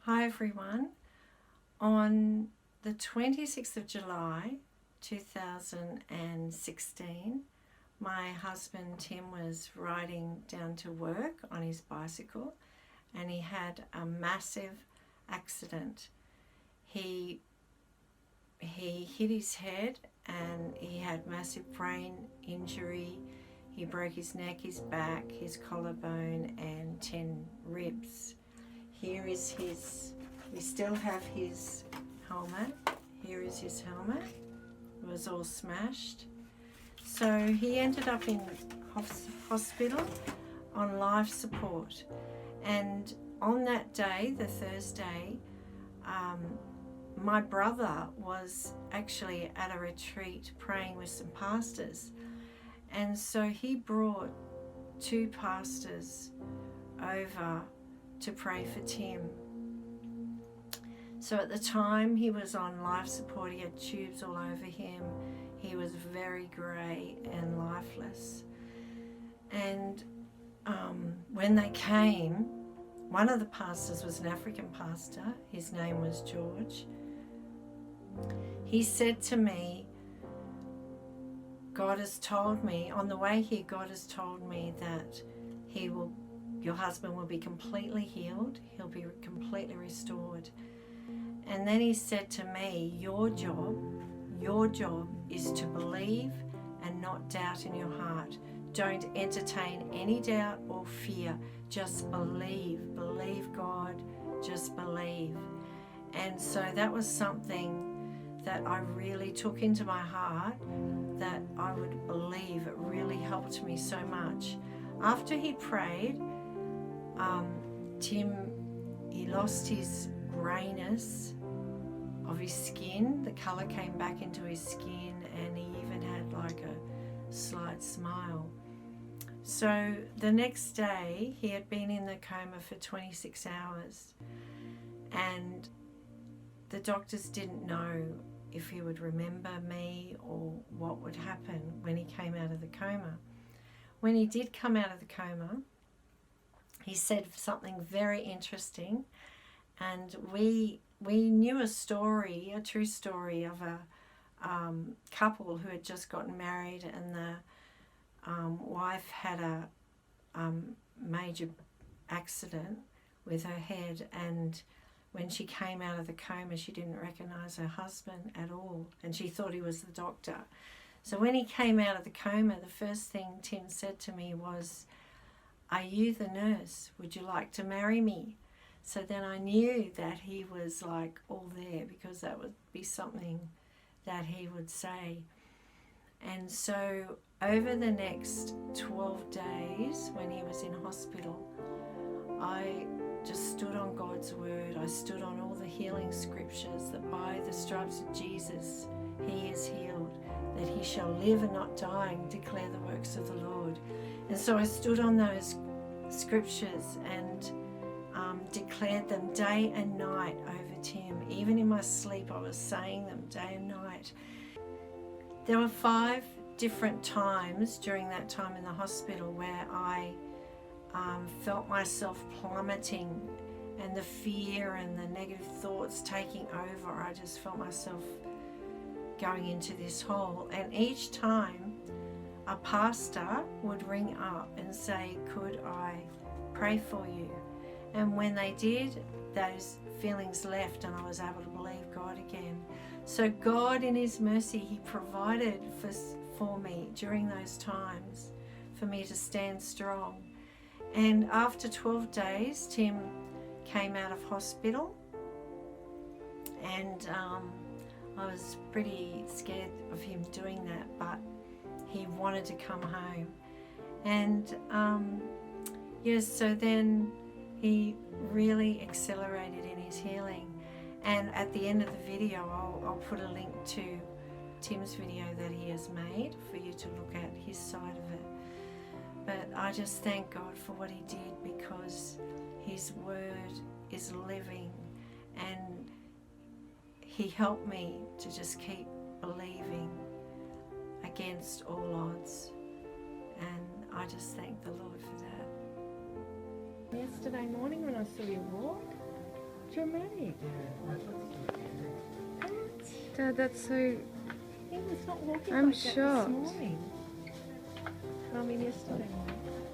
Hi everyone. On the 26th of July 2016, my husband Tim was riding down to work on his bicycle and he had a massive accident. He hit his head and he had massive brain injury. He broke his neck, his back, his collarbone and 10 ribs. Here is we still have his helmet. Here is his helmet. It was all smashed. So he ended up in hospital on life support. And on that day, the Thursday, my brother was actually at a retreat praying with some pastors. And so he brought 2 pastors over to pray for Tim. So at the time he was on life support, he had tubes all over him. He was very grey and lifeless. And when they came, one of the pastors was an African pastor. His name was George. He said to me, God has told me, on the way here, God has told me that your husband will be completely healed. He'll be completely restored. And then he said to me, your job is to believe and not doubt in your heart. Don't entertain any doubt or fear. Just believe. Believe God. Just believe. And so that was something that I really took into my heart, that I would believe. It really helped me so much. After he prayed, Tim, he lost his greyness of his skin. The colour came back into his skin and he even had like a slight smile. So the next day he had been in the coma for 26 hours and the doctors didn't know if he would remember me or what would happen when he came out of the coma. When he did come out of the coma, he said something very interesting, and we knew a story, a true story of a couple who had just gotten married, and the wife had a major accident with her head, and when she came out of the coma she didn't recognize her husband at all, and she thought he was the doctor. So when he came out of the coma, the first thing Tim said to me was, "Are you the nurse? Would you like to marry me?" So then I knew that he was like all there, because that would be something that he would say. And so over the next 12 days when he was in hospital, I just stood on God's word. I stood on all the healing scriptures, that by the stripes of Jesus he is healed, that he shall live and not die and declare the works of the Lord. And so I stood on those scriptures and declared them day and night over Tim. Even in my sleep I was saying them day and night. There were 5 different times during that time in the hospital where I felt myself plummeting, and the fear and the negative thoughts taking over. I just felt myself going into this hole, and each time a pastor would ring up and say, "Could I pray for you?" And when they did, those feelings left and I was able to believe God again. So God in his mercy, he provided for me during those times for me to stand strong. And after 12 days, Tim came out of hospital, and I was pretty scared of him doing that, but he wanted to come home. And yes, so then he really accelerated in his healing. And at the end of the video, I'll put a link to Tim's video that he has made for you to look at his side of it. But I just thank God for what he did, because his word is living, and he helped me to just keep believing against all odds. And I just thank the Lord for that. Yesterday morning when I saw you walk, dramatic. Dad, that's so... He was not walking I'm like that shocked. this morning. I mean, yesterday morning.